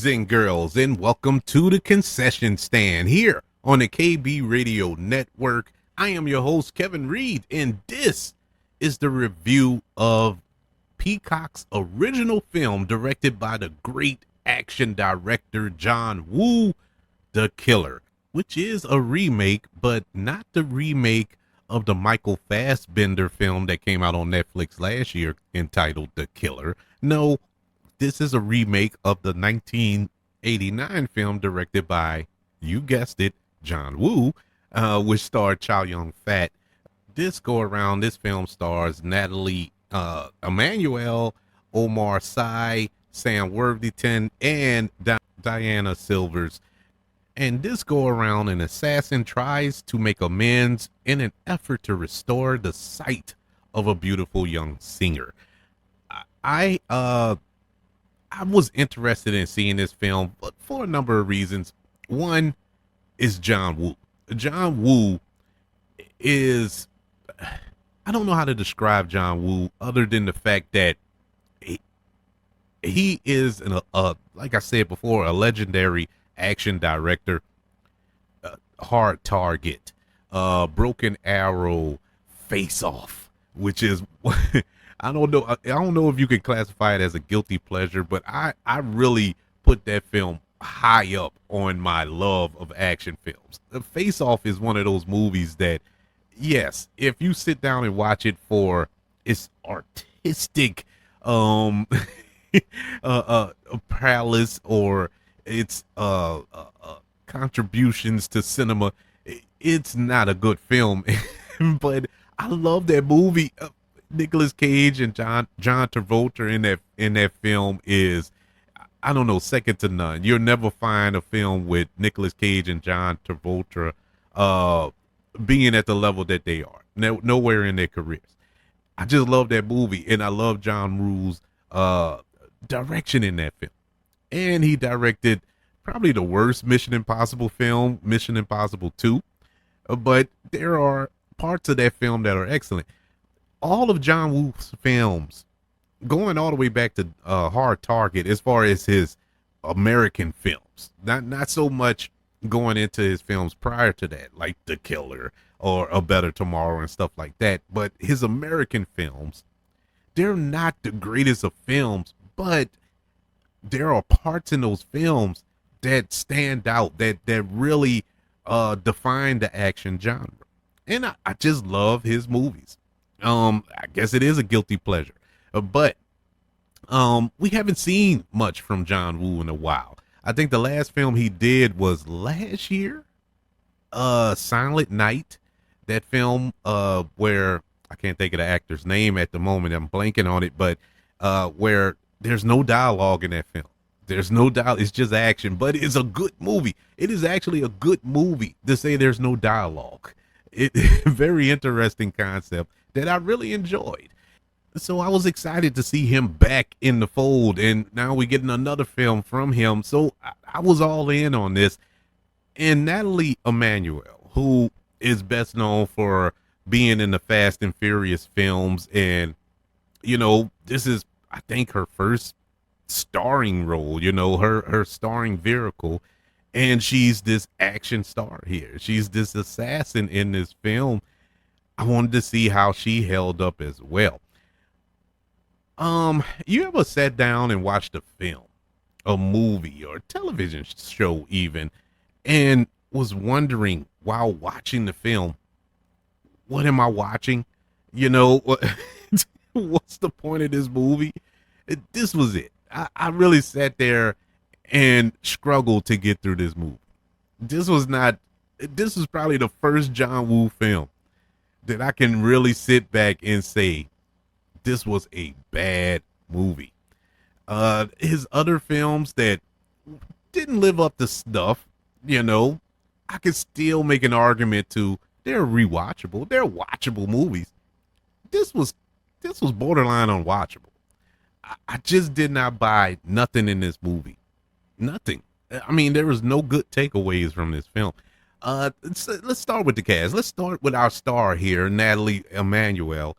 boys and girls, and welcome to the concession stand here on the KB Radio Network. I am your host, Kevin Reed, and this is the review of Peacock's original film directed by the great action director John Woo, The Killer, which is a remake, but not the remake of the Michael Fassbender film that came out on Netflix last year entitled The Killer. No, this is a remake of the 1989 film directed by, you guessed it, John Woo, which starred Chow Yun-fat. This go around, this film stars Natalie Emmanuel, Omar Sy, Sam Worthington, and Diana Silvers. And this go around, an assassin tries to make amends in an effort to restore the sight of a beautiful young singer. I was interested in seeing this film, but for a number of reasons. One is John Woo. John Woo is, I don't know how to describe John Woo other than the fact that he is, like I said before, a legendary action director. Hard Target, Broken Arrow, Face Off, which is I don't know if you can classify it as a guilty pleasure, but I really put that film high up on my love of action films. Face Off is one of those movies that, yes, if you sit down and watch it for its artistic prowess or its contributions to cinema, it's not a good film. But I love that movie. Nicolas Cage and John Travolta in that film is, I don't know, second to none. You'll never find a film with Nicolas Cage and John Travolta being at the level that they are. Nowhere in their careers. I just love that movie, and I love John Woo's direction in that film. And he directed probably the worst Mission Impossible film, Mission Impossible 2. But there are parts of that film that are excellent. All of John Woo's films, going all the way back to Hard Target, as far as his American films, not so much going into his films prior to that, like The Killer or A Better Tomorrow and stuff like that, but his American films, they're not the greatest of films, but there are parts in those films that stand out, that really define the action genre. And I just love his movies. I guess it is a guilty pleasure, but we haven't seen much from John Woo in a while. I think the last film he did was last year, Silent Night. That film where I can't think of the actor's name at the moment. I'm blanking on it, but where there's no dialogue in that film. There's no doubt. It's just action, but it's a good movie. It is actually a good movie to say there's no dialogue. Very interesting concept that I really enjoyed. So I was excited to see him back in the fold, and now we're getting another film from him. So I was all in on this. And Natalie Emmanuel, who is best known for being in the Fast and Furious films, and this is, I think, her first starring role, her starring vehicle, and she's this action star here. She's this assassin in this film. I wanted to see how she held up as well. You ever sat down and watched a film, a movie, or a television show even, and was wondering while watching the film, what am I watching? What's the point of this movie? This was it. I really sat there and struggled to get through this movie. This was probably the first John Woo film that I can really sit back and say, this was a bad movie. His other films that didn't live up to stuff, I could still make an argument to, they're rewatchable. They're watchable movies. This was borderline unwatchable. I just did not buy nothing in this movie. Nothing. I mean, there was no good takeaways from this film. Let's start with the cast. Let's start with our star here, Natalie Emmanuel.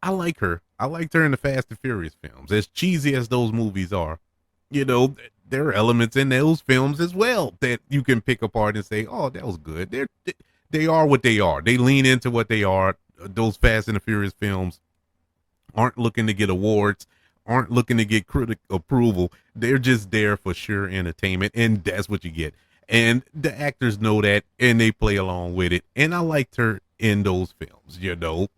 I like her. I liked her in the Fast and Furious films. As cheesy as those movies are, there are elements in those films as well that you can pick apart and say, "Oh, that was good." They are what they are. They lean into what they are. Those Fast and the Furious films aren't looking to get awards, aren't looking to get critic approval. They're just there for sheer entertainment, and that's what you get. And the actors know that, and they play along with it. And I liked her in those films, you know.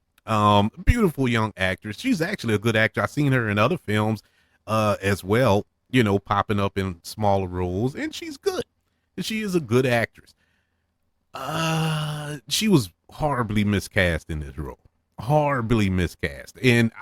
Beautiful young actress. She's actually a good actor. I've seen her in other films, as well. You know, popping up in smaller roles, and she's good. She is a good actress. She was horribly miscast in this role. Horribly miscast. And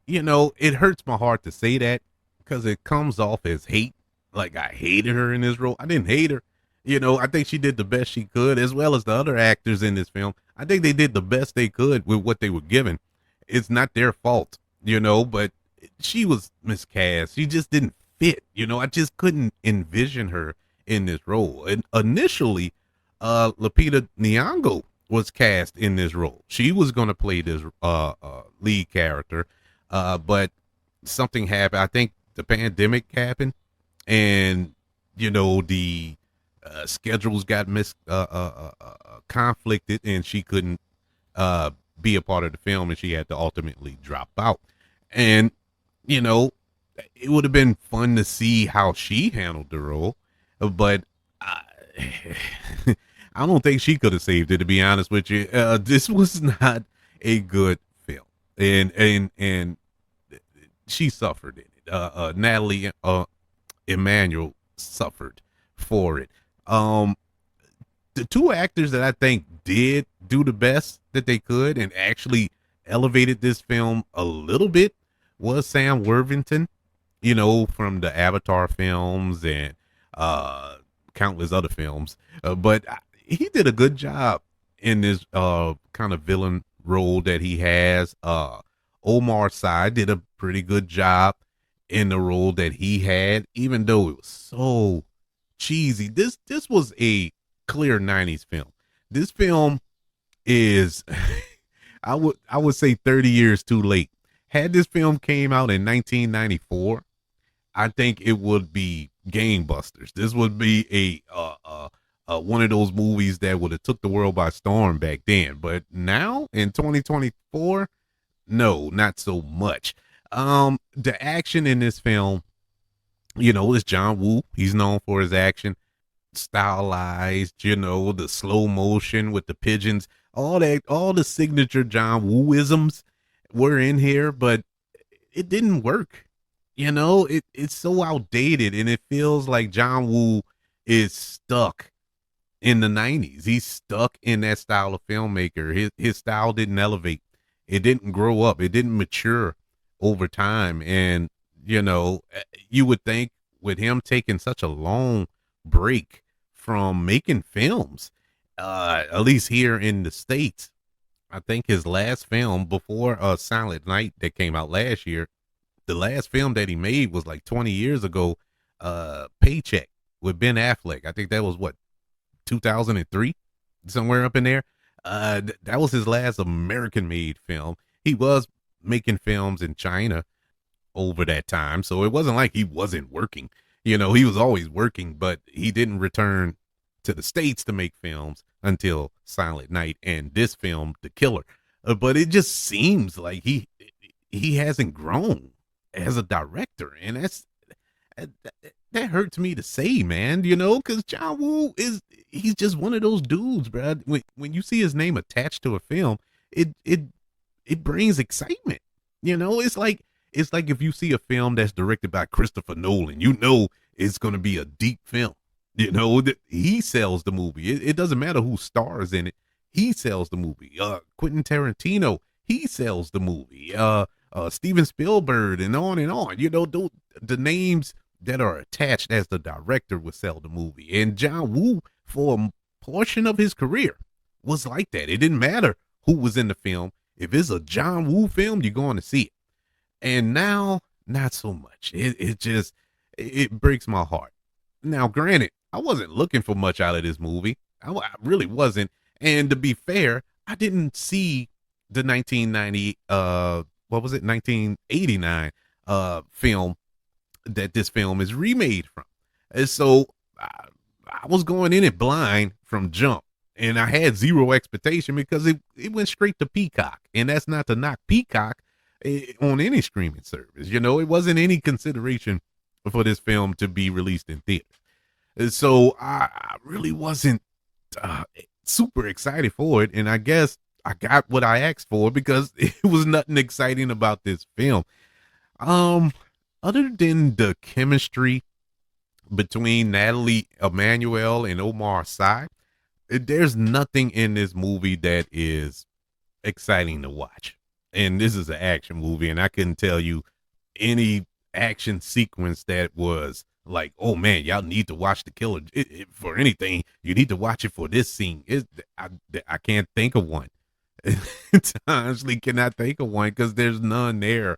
you know, it hurts my heart to say that because it comes off as hate. Like I hated her in this role. I didn't hate her. You know, I think she did the best she could, as well as the other actors in this film. I think they did the best they could with what they were given. It's not their fault, you know, but she was miscast. She just didn't fit. You know, I just couldn't envision her in this role. And initially, Lupita Nyong'o was cast in this role. She was going to play this lead character, but something happened. I think the pandemic happened, and you know the schedules got conflicted, and she couldn't uh, be a part of the film, and she had to ultimately drop out. And you know, it would have been fun to see how she handled the role, but I, I don't think she could have saved it. To be honest with you, this was not a good film, and she suffered in it. Natalie Emmanuel suffered for it. Um, the two actors that I think did do the best that they could and actually elevated this film a little bit was Sam Worthington, you know, from the Avatar films and uh, countless other films. But he did a good job in this kind of villain role that he has. Omar Sy did a pretty good job in the role that he had, even though it was so cheesy. This was a clear 90s film. This film is I would say 30 years too late. Had this film came out in 1994, I think it would be gangbusters. This would be one of those movies that would have took the world by storm back then. But now in 2024, no, not so much. The action in this film, you know, is John Woo. He's known for his action, stylized, you know, the slow motion with the pigeons, all that, all the signature John Wooisms were in here, but it didn't work. You know, it's so outdated, and it feels like John Woo is stuck in the 90s. He's stuck in that style of filmmaker. His style didn't elevate. It didn't grow up. It didn't mature over time. And, you know, you would think with him taking such a long break from making films, at least here in the States, I think his last film before Silent Night that came out last year, the last film that he made was like 20 years ago, Paycheck with Ben Affleck. I think that was what, 2003, somewhere up in there. That was his last American made film. He was making films in China over that time, so it wasn't like he wasn't working. You know, he was always working, but he didn't return to the States to make films until Silent Night and this film, The Killer. But it just seems like he hasn't grown as a director, and that hurts me to say, man. You know, because John Woo he's just one of those dudes, bro. When you see his name attached to a film, it brings excitement. You know, it's like if you see a film that's directed by Christopher Nolan, you know it's going to be a deep film. You know, he sells the movie. It doesn't matter who stars in it. He sells the movie. Quentin Tarantino, he sells the movie. Steven Spielberg, and on and on. You know, the names that are attached as the director would sell the movie. And John Woo, for a portion of his career, was like that. It didn't matter who was in the film. If it's a John Woo film, you're going to see it. And now, not so much. It breaks my heart. Now, granted, I wasn't looking for much out of this movie. I really wasn't. And to be fair, I didn't see the 1990 what was it, 1989 film that this film is remade from. And so I was going in it blind from jump, and I had zero expectation because it went straight to Peacock, and that's not to knock Peacock on any streaming service. You know, it wasn't any consideration for this film to be released in theaters. And so I really wasn't uh, super excited for it, and I guess I got what I asked for because it was nothing exciting about this film. Um, Other than the chemistry between Natalie Emmanuel and Omar Sy, there's nothing in this movie that is exciting to watch. And this is an action movie, and I couldn't tell you any action sequence that was like, oh man, y'all need to watch The Killer for anything. You need to watch it for this scene. I can't think of one. Honestly, cannot think of one because there's none there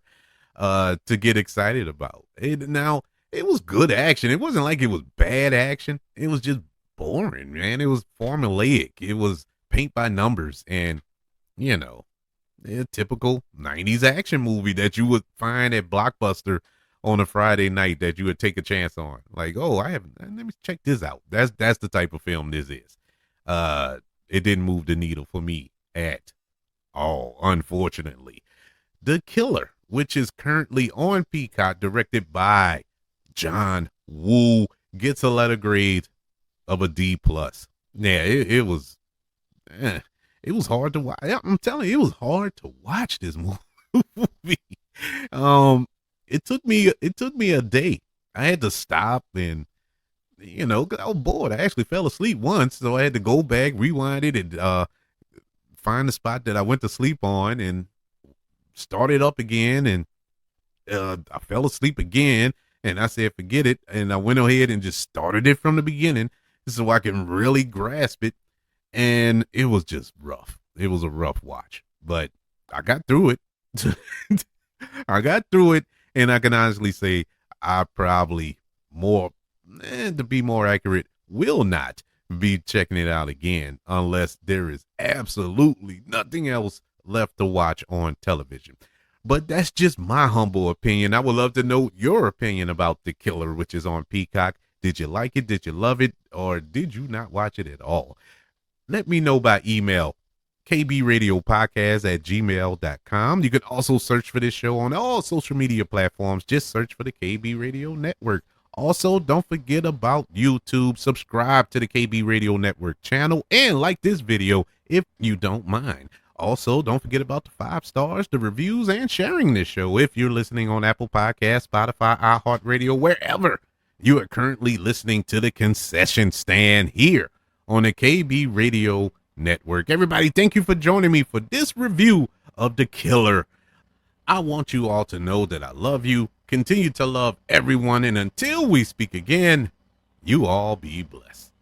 to get excited about. Now it was good action. It wasn't like it was bad action. It was just boring, man. It was formulaic. It was paint by numbers, and you know, a typical 90s action movie that you would find at Blockbuster on a Friday night that you would take a chance on. Like, oh, I haven't, let me check this out. That's the type of film this is. It didn't move the needle for me at all, unfortunately. The Killer, which is currently on Peacock, directed by John Woo, gets a letter grade of a D plus. Yeah, it was it was hard to watch. I'm telling you, it was hard to watch this movie. um it took me a day. I had to stop and you know, 'cause I was bored. I actually fell asleep once, so I had to go back, rewind it, and find the spot that I went to sleep on and start it up again. And I fell asleep again, and I said, forget it. And I went ahead and just started it from the beginning so I can really grasp it. And it was just rough. It was a rough watch, but I got through it. I got through it, and I can honestly say I probably to be more accurate, will not be checking it out again unless there is absolutely nothing else left to watch on television. But that's just my humble opinion. I would love to know your opinion about The Killer, which is on Peacock. Did you like it? Did you love it? Or did you not watch it at all? Let me know by email, kbradiopodcast@gmail.com. You can also search for this show on all social media platforms. Just search for the KB Radio Network. Also, don't forget about YouTube. Subscribe to the KB Radio Network channel and like this video if you don't mind. Also, don't forget about the 5 stars, the reviews, and sharing this show if you're listening on Apple Podcasts, Spotify, iHeartRadio, wherever you are currently listening to the concession stand here on the KB Radio Network. Everybody, thank you for joining me for this review of The Killer. I want you all to know that I love you. Continue to love everyone, and until we speak again, you all be blessed.